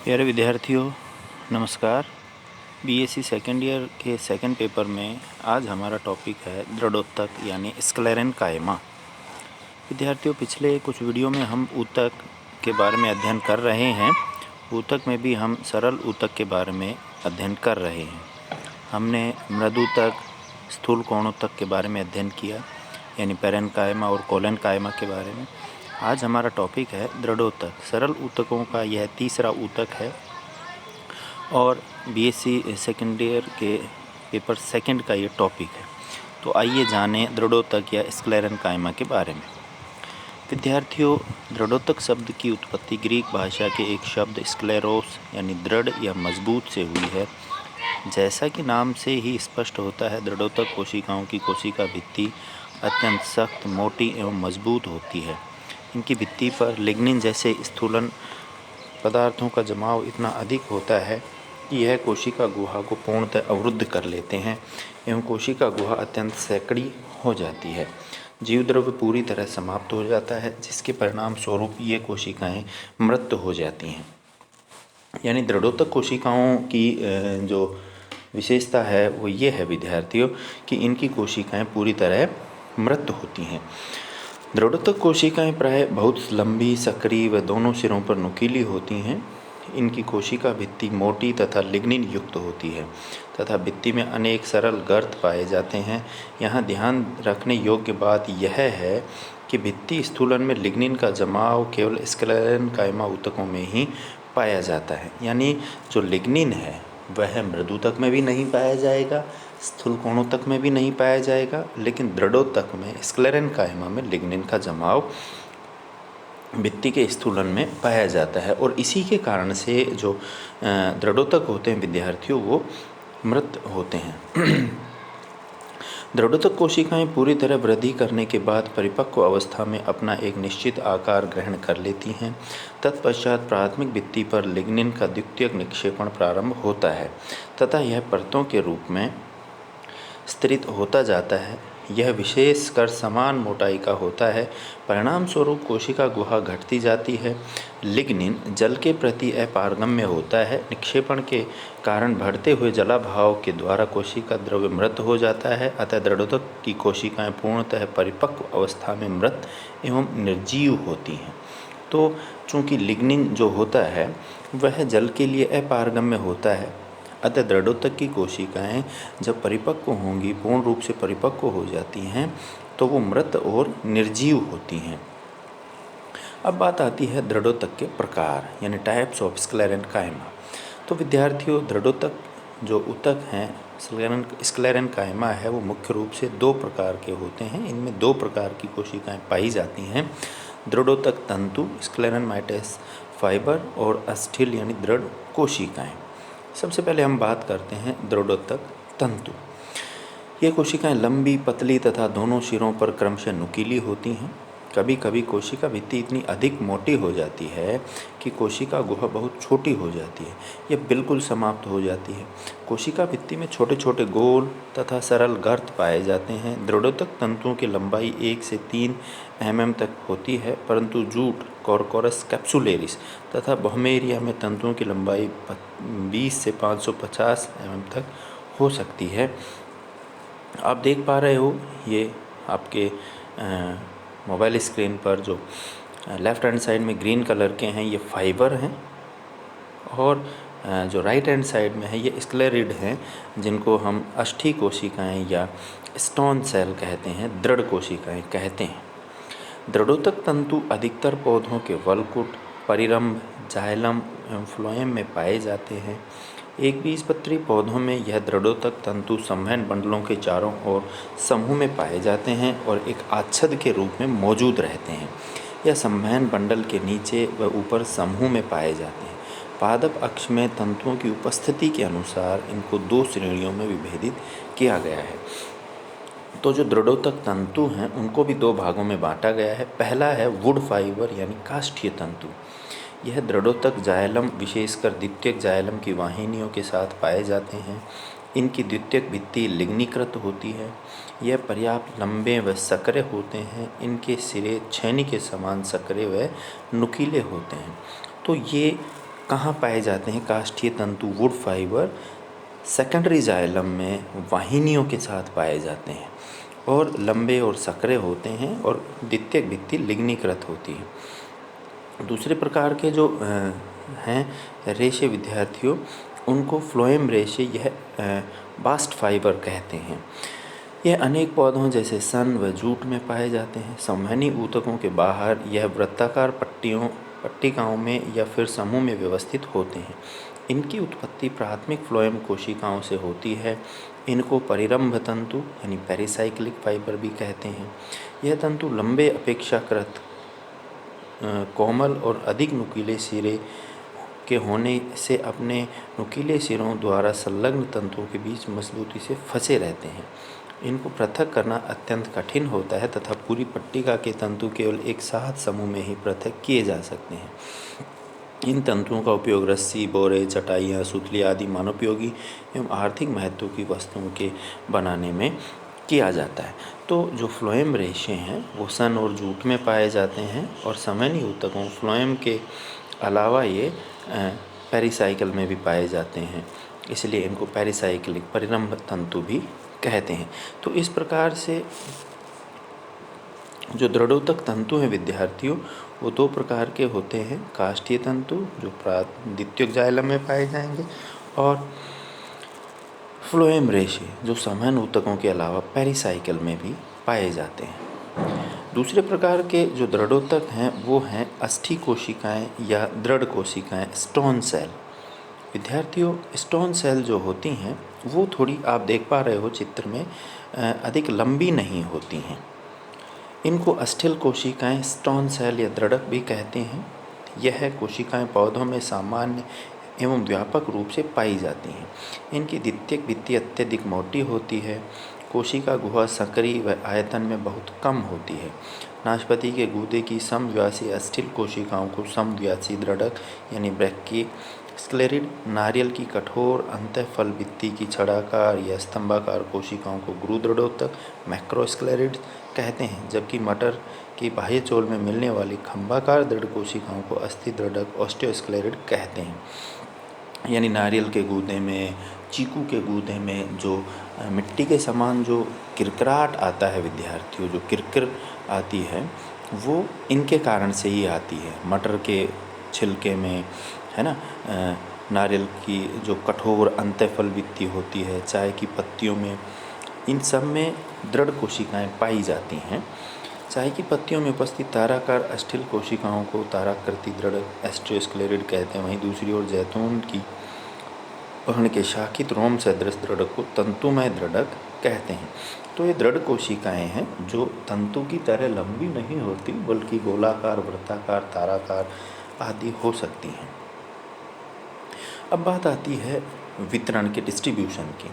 प्यारे विद्यार्थियों, नमस्कार। बीएससी सेकेंड ईयर के सेकंड पेपर में आज हमारा टॉपिक है दृढ़ोत्तक यानी स्क्लेरेन कायमा। विद्यार्थियों, पिछले कुछ वीडियो में हम ऊतक के बारे में अध्ययन कर रहे हैं। ऊतक में भी हम सरल ऊतक के बारे में अध्ययन कर रहे हैं। हमने मृदूतक, स्थूल कोणोत्तक के बारे में अध्ययन किया, यानी पैरेन्काइमा और कोलेनकाइमा के बारे में। आज हमारा टॉपिक है दृढ़ोत्तक। सरल ऊतकों का यह तीसरा ऊतक है और बीएससी सेकेंड ईयर के पेपर सेकंड का ये टॉपिक है। तो आइए जानें दृढ़ोत्तक या स्क्लेरेन्काइमा के बारे में। विद्यार्थियों, दृढ़ोत्तक शब्द की उत्पत्ति ग्रीक भाषा के एक शब्द स्क्लेरोस यानी दृढ़ या मजबूत से हुई है। जैसा कि नाम से ही स्पष्ट होता है, दृढ़ोत्तक कोशिकाओं की कोशिका भित्ति अत्यंत सख्त, मोटी एवं मजबूत होती है। इनकी भित्ति पर लिग्निन जैसे स्थूलन पदार्थों का जमाव इतना अधिक होता है कि यह कोशिका गुहा को पूर्णतः अवरुद्ध कर लेते हैं एवं कोशिका गुहा अत्यंत सैकड़ी हो जाती है। जीवद्रव्य पूरी तरह समाप्त हो जाता है, जिसके परिणाम स्वरूप ये कोशिकाएं मृत हो जाती हैं। यानी दृढ़ोत्तक कोशिकाओं की जो विशेषता है वो ये है विद्यार्थियों कि इनकी कोशिकाएं पूरी तरह मृत होती हैं। दृढ़ोत्तक कोशिकाएं प्राय बहुत लंबी, सक्रिय व दोनों सिरों पर नुकीली होती हैं। इनकी कोशिका भित्ति मोटी तथा लिग्निन युक्त होती है तथा भित्ति में अनेक सरल गर्त पाए जाते हैं। यहाँ ध्यान रखने योग्य बात यह है कि भित्ति स्थूलन में लिग्निन का जमाव केवल स्क्लेरेन्काइमा ऊतकों में ही पाया जाता है। यानी जो लिग्निन है वह मृदूतक में भी नहीं पाया जाएगा, स्थूल कोणोत्तक में भी नहीं पाया जाएगा, लेकिन दृढ़ोत्तक में स्क्लेरेन्काइमा में लिग्निन का जमाव भित्ति के स्थूलन में पाया जाता है और इसी के कारण से जो दृढ़ोत्तक होते हैं विद्यार्थियों वो मृत होते हैं। दृढ़ोत्तक कोशिकाएं पूरी तरह वृद्धि करने के बाद परिपक्व अवस्था में अपना एक निश्चित आकार ग्रहण कर लेती हैं। तत्पश्चात प्राथमिक भित्ति पर लिग्निन का द्वितीयक निक्षेपण प्रारंभ होता है तथा यह परतों के रूप में स्तरित होता जाता है। यह विशेषकर समान मोटाई का होता है। परिणाम स्वरूप कोशिका गुहा घटती जाती है। लिग्निन जल के प्रति अपारगम्य होता है। निक्षेपण के कारण बढ़ते हुए जलाभाव के द्वारा कोशिका द्रव्य मृत हो जाता है। अतः दृढ़ोत्तक की कोशिकाएं पूर्णतः परिपक्व अवस्था में मृत एवं निर्जीव होती हैं। तो चूँकि लिग्निन जो होता है वह जल के लिए अपारगम्य होता है, अतः दृढ़ोत्तक की कोशिकाएं जब परिपक्व होंगी, पूर्ण रूप से परिपक्व हो जाती हैं, तो वो मृत और निर्जीव होती हैं। अब बात आती है दृढ़ोत्तक के प्रकार यानी टाइप्स ऑफ स्क्लेरेन्काइमा। तो विद्यार्थियों, दृढ़ोत्तक जो ऊतक हैं स्क्लेरेन्काइमा है वो मुख्य रूप से दो प्रकार के होते हैं। इनमें दो प्रकार की कोशिकाएं पाई जाती हैं, दृढ़ोत्तक तंतु स्क्लेरेनमाइटस फाइबर और अस्थिल यानी दृढ़ कोशिकाएं। सबसे पहले हम बात करते हैं दृढ़ोत्तक तंतु। ये कोशिकाएं लंबी, पतली तथा दोनों सिरों पर क्रमशः नुकीली होती हैं। कभी कभी कोशिका भित्ति इतनी अधिक मोटी हो जाती है कि कोशिका गुहा बहुत छोटी हो जाती है, यह बिल्कुल समाप्त हो जाती है। कोशिका भित्ति में छोटे छोटे गोल तथा सरल गर्त पाए जाते हैं। दृढ़ोत्तक तंतुओं की लंबाई 1 से 3 mm तक होती है, परंतु जूट कॉर्कोरस कैप्सुलेरिस तथा बोहमेरिया में तंतुओं की लंबाई 20 से 550 mm तक हो सकती है। आप देख पा रहे हो ये आपके मोबाइल स्क्रीन पर जो लेफ़्ट हैंड साइड में ग्रीन कलर के हैं ये फाइबर हैं और जो राइट हैंड साइड में है ये स्क्लेरिड हैं, जिनको हम अष्ठी कोशिकाएं या स्टोन सेल कहते हैं, दृढ़ कोशिकाएं कहते हैं। दृढ़ोत्तक तंतु अधिकतर पौधों के वलकुट, परिरंभ, जाइलम एवं फ्लोएम में पाए जाते हैं। एक बीजपत्री पौधों में यह दृढ़ोत्तक तंतु संवहन बंडलों के चारों ओर समूह में पाए जाते हैं और एक आच्छद के रूप में मौजूद रहते हैं। यह संवहन बंडल के नीचे व ऊपर समूह में पाए जाते हैं। पादप अक्ष में तंतुओं की उपस्थिति के अनुसार इनको दो श्रेणियों में विभेदित किया गया है। तो जो दृढ़ोत्तक तंतु हैं उनको भी दो भागों में बांटा गया है। पहला है वुड फाइबर यानी काष्ठीय तंतु। यह दृढ़ोत्तक जाइलम, विशेषकर द्वितीयक जाइलम की वाहिनियों के साथ पाए जाते हैं। इनकी द्वितीयक भित्ति लिग्नीकृत होती है। यह पर्याप्त लंबे व सकरे होते हैं। इनके सिरे छेनी के समान सकरे व नुकीले होते हैं। तो ये कहाँ पाए जाते हैं काष्ठीय तंतु वुड फाइबर? सेकेंडरी जाइलम में वाहिनियों के साथ पाए जाते हैं और लंबे और संकरे होते हैं और द्वितीयक भित्ति लिग्नीकृत होती है। दूसरे प्रकार के जो हैं रेशे विद्यार्थियों, उनको फ्लोएम रेशे, यह बास्ट फाइबर कहते हैं। यह अनेक पौधों जैसे सन व जूट में पाए जाते हैं। संवहनी ऊतकों के बाहर यह वृत्ताकार पट्टिकाओं में या फिर समूह में व्यवस्थित होते हैं। इनकी उत्पत्ति प्राथमिक फ्लोएम कोशिकाओं से होती है। इनको परिरंभ तंतु यानी पेरिसाइक्लिक फाइबर भी कहते हैं। यह तंतु लंबे अपेक्षाकृत कोमल और अधिक नुकीले सिरे के होने से अपने नुकीले सिरों द्वारा संलग्न तंतुओं के बीच मजबूती से फंसे रहते हैं। इनको पृथक करना अत्यंत कठिन होता है तथा पूरी पट्टिका के तंतु केवल एक साथ समूह में ही पृथक किए जा सकते हैं। इन तंतुओं का उपयोग रस्सी, बोरे, चटाइयाँ, सुतली आदि मानोपयोगी एवं आर्थिक महत्व की वस्तुओं के बनाने में किया जाता है। तो जो फ्लोएम रेशे हैं वो सन और जूट में पाए जाते हैं और संवहनी ऊतकों फ्लोएम के अलावा ये पेरिसाइकिल में भी पाए जाते हैं, इसलिए इनको पेरिसाइक्लिक परिरंभ तंतु भी कहते हैं। तो इस प्रकार से जो दृढ़ोतक तंतु हैं विद्यार्थियों, वो दो प्रकार के होते हैं। काष्ठीय तंतु जो द्वितीयक जाइलम में पाए जाएंगे और फ्लोएम रेशे जो संवहन ऊतकों के अलावा पेरिसाइकिल में भी पाए जाते हैं। दूसरे प्रकार के जो दृढ़ोतक हैं वो हैं अस्थि कोशिकाएं या दृढ़ कोशिकाएं, स्टोन सेल। विद्यार्थियों, स्टोन सेल जो होती हैं वो थोड़ी, आप देख पा रहे हो चित्र में, अधिक लंबी नहीं होती हैं। इनको अस्थिल कोशिकाएं, स्टोन सेल या दृढ़क भी कहते हैं। यह कोशिकाएं पौधों में सामान्य एवं व्यापक रूप से पाई जाती हैं। इनकी द्वितीयक भित्ति अत्यधिक मोटी होती है। कोशिका गुहा संकरी व आयतन में बहुत कम होती है। नाशपाती के गूदे की समव्यासी अस्थिल कोशिकाओं को समव्यासी दृढ़क यानी ब्रैकी स्क्लेरिड, नारियल की कठोर अंतःफल भित्ति की छड़ाकार या स्तंभाकार कोशिकाओं को गुरु दृढ़ोतक मैक्रोस्क्लेरिड कहते हैं, जबकि मटर की बाह्य चोल में मिलने वाली खंभाकार दृढ़ कोशिकाओं को अस्थि दृढ़क ऑस्टियोस्क्लेरिड कहते हैं। यानी नारियल के गूदे में, चीकू के गूदे में जो मिट्टी के समान जो किरकिराहट आता है विद्यार्थियों, जो किरकिर आती है वो इनके कारण से ही आती है। मटर के छिलके में, है ना, नारियल की जो कठोर अंतःफल भित्ति होती है, चाय की पत्तियों में, इन सब में दृढ़ कोशिकाएं पाई जाती हैं। चाय की पत्तियों में उपस्थित ताराकार अस्थिल कोशिकाओं को ताराकृति दृढ़क एस्ट्रोस्क्लेरिड कहते हैं। वहीं दूसरी ओर जैतून की पर्ण के शाखित रोम सदृश दृढ़क को तंतुमय दृढ़क कहते हैं। तो ये दृढ़ कोशिकाएं हैं जो तंतु की तरह लंबी नहीं होती, बल्कि गोलाकार, वृत्ताकार, ताराकार आदि हो सकती हैं। अब बात आती है वितरण के, डिस्ट्रीब्यूशन की।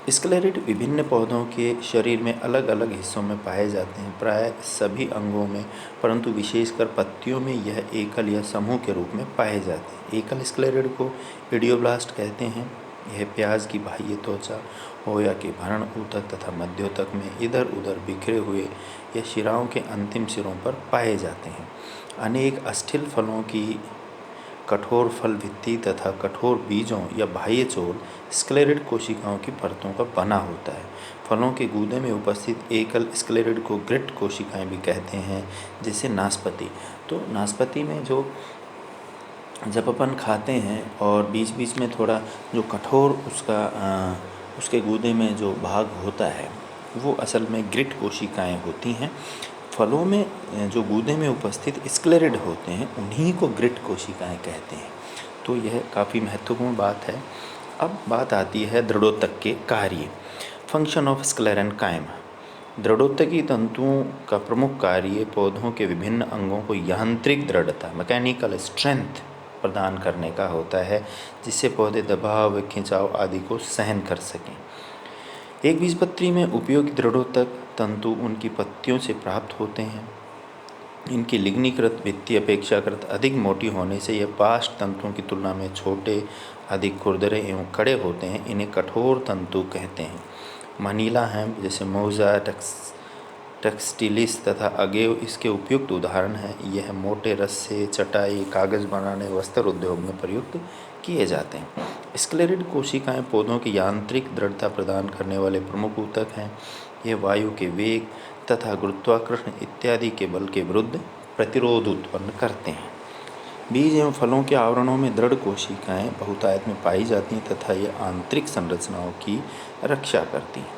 स्क्लेरिड विभिन्न पौधों के शरीर में अलग अलग हिस्सों में पाए जाते हैं, प्राय सभी अंगों में, परंतु विशेषकर पत्तियों में यह एकल या समूह के रूप में पाए जाते हैं। एकल स्क्लेरिड को इडियोब्लास्ट कहते हैं। यह प्याज की बाह्य त्वचा हो या कि भरण ऊतक तथा मध्योतक में इधर उधर बिखरे हुए या शिराओं के अंतिम सिरों पर पाए जाते हैं। अनेक अस्थिल फलों की कठोर फल भित्ति तथा कठोर बीजों या बाह्य चोल स्क्लेरिड कोशिकाओं की परतों का बना होता है। फलों के गूदे में उपस्थित एकल स्क्लेरिड को ग्रिट कोशिकाएं भी कहते हैं, जैसे नाशपाती। तो नाशपाती में जो जब अपन खाते हैं और बीच बीच में थोड़ा जो कठोर उसके गूदे में जो भाग होता है वो असल में ग्रिट कोशिकाएं होती हैं। फलों में जो गूदे में उपस्थित स्क्लेरिड होते हैं उन्हीं को ग्रिट कोशिकाएं कहते हैं। तो यह काफ़ी महत्वपूर्ण बात है। अब बात आती है दृढ़ोतक के कार्य, फंक्शन ऑफ स्क्लेरेन्काइमा। दृढ़ोतकी तंतुओं का प्रमुख कार्य पौधों के विभिन्न अंगों को यांत्रिक दृढ़ता, मैकेनिकल स्ट्रेंथ प्रदान करने का होता है, जिससे पौधे दबाव व खिंचाव आदि को सहन कर सकें। एक बीजपत्री में उपयोगी दृढ़ोतक तंतु उनकी पत्तियों से प्राप्त होते हैं। इनकी लिग्नीकृत भित्ति अपेक्षाकृत अधिक मोटी होने से यह बास्ट तंतुओं की तुलना में छोटे, अधिक खुरदरे एवं कड़े होते हैं। इन्हें कठोर तंतु कहते हैं। मनीला हेम्प जैसे मोज़ा टेक्सटिलिस तथा अगेव इसके उपयुक्त उदाहरण हैं। यह मोटे रस्से, चटाई, कागज़ बनाने, वस्त्र उद्योग में प्रयुक्त किए जाते हैं। स्क्लेरिड कोशिकाएं पौधों की यांत्रिक दृढ़ता प्रदान करने वाले प्रमुख ऊतक हैं। यह वायु के वेग तथा गुरुत्वाकर्षण इत्यादि के बल के विरुद्ध प्रतिरोध उत्पन्न करते हैं। बीज एवं फलों के आवरणों में दृढ़ कोशिकाएं बहुतायत में पाई जाती हैं तथा ये आंतरिक संरचनाओं की रक्षा करती हैं।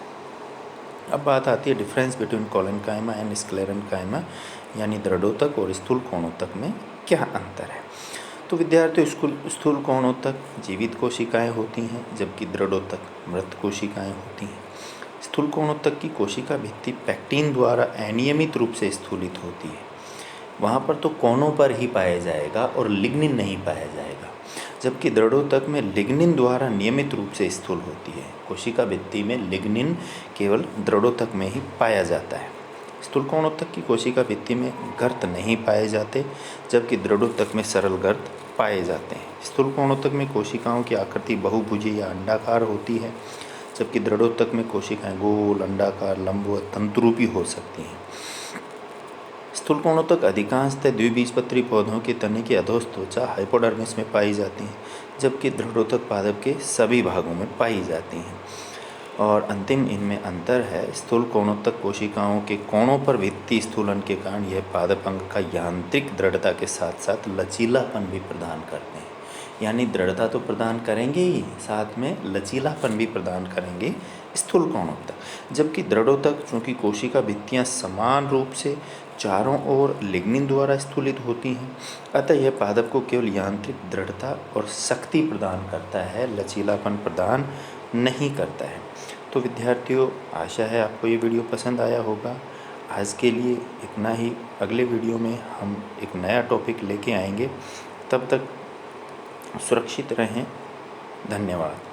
अब बात आती है difference between collenchyma and sclerenchyma, यानी दृढ़ोतक और स्थूल कोणोतक में क्या अंतर है। तो विद्यार्थियों, स्थूल कोणोतक जीवित कोशिकाएं होती हैं, जबकि दृढ़ोतक मृत कोशिकाएं होती हैं। स्थूल कोणोतक की कोशिका भित्ति पैक्टिन द्वारा अनियमित रूप से स्थूलित होती है। वहाँ पर तो कोनों पर ही पाया जाएगा और लिग्निन नहीं पाया जाएगा, जबकि दृढ़ोतक में लिग्निन द्वारा नियमित रूप से स्थूल होती है। कोशिका भित्ति में लिग्निन केवल दृढ़ोतक में ही पाया जाता है। स्थूल कोणोतक की कोशिका भित्ति में गर्त नहीं पाए जाते, जबकि दृढ़ोतक में सरल गर्त पाए जाते हैं। स्थूल कोणोतक में कोशिकाओं की आकृति बहुभुजी या अंडाकार होती है, जबकि दृढ़ोतक में कोशिकाएं गोल, अंडाकार, लंबवत, तंतुरूपी हो सकती हैं। स्थूल कोणोतक अधिकांशतः द्विबीजपत्री पौधों के तने की अधोत्वचा हाइपोडर्मिस में पाई जाती हैं, जबकि दृढ़ोतक पादप के सभी भागों में पाई जाती हैं। और अंतिम इनमें अंतर है, स्थूल कोणोतक कोशिकाओं के कोणों पर भित्ति स्थूलन के कारण यह पादप अंग का यांत्रिक दृढ़ता के साथ साथ लचीलापन भी प्रदान करते हैं। यानी दृढ़ता तो प्रदान करेंगे ही, साथ में लचीलापन भी प्रदान करेंगे स्थूल कोणोतक। जबकि दृढ़ोतक, चूँकि कोशिका भित्तियाँ समान रूप से चारों ओर लिग्निन द्वारा स्थूलित होती हैं, अतः यह पादप को केवल यांत्रिक दृढ़ता और शक्ति प्रदान करता है, लचीलापन प्रदान नहीं करता है। तो विद्यार्थियों, आशा है आपको ये वीडियो पसंद आया होगा। आज के लिए इतना ही। अगले वीडियो में हम एक नया टॉपिक लेके आएंगे। तब तक सुरक्षित रहें। धन्यवाद।